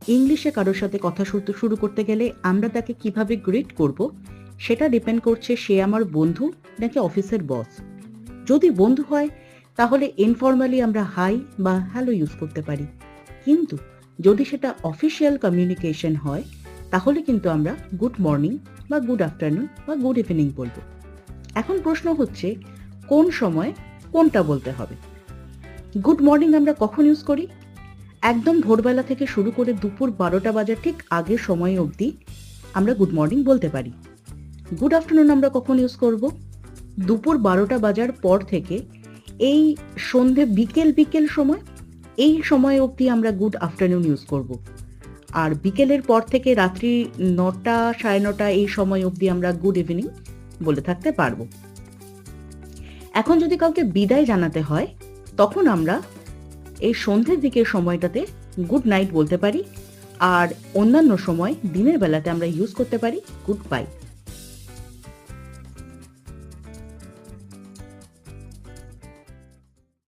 ইংলিশে কারোর সাথে কথা শুরু করতে গেলে আমরা তাকে কিভাবে গ্রিট করব সেটা ডিপেন্ড করছে সে আমার বন্ধু নাকি অফিসের বস। যদি বন্ধু হয় তাহলে ইনফর্মালি আমরা হাই বা হ্যালো ইউজ করতে পারি, কিন্তু যদি সেটা অফিসিয়াল কমিউনিকেশন হয় তাহলে কিন্তু আমরা গুড মর্নিং বা গুড আফটারনুন বা গুড ইভিনিং বলবো। এখন প্রশ্ন হচ্ছে কোন সময় কোনটা বলতে হবে। গুড মর্নিং আমরা কখন ইউজ করি? একদম ভোরবেলা থেকে শুরু করে দুপুর 12টা বাজার ঠিক আগের সময় অবধি আমরা গুড মর্নিং বলতে পারি। গুড আফটারনুন আমরা কখন ইউজ করব? দুপুর 12টা বাজার পর থেকে এই সন্ধে বিকেল বিকেল সময়, এই সময় অবধি আমরা গুড আফটারনুন ইউজ করব। আর বিকেলের পর থেকে রাত্রি 9টা 9:30 এই সময় অবধি আমরা গুড ইভিনিং বলে থাকতে পারবো। এখন যদি কাউকে বিদায় জানাতে হয় তখন আমরা এই সন্ধ্যের দিকের সময়টাতে গুড নাইট বলতে পারি, আর অন্যান্য সময় দিনের বেলাতে আমরা ইউজ করতে পারি গুড বাই।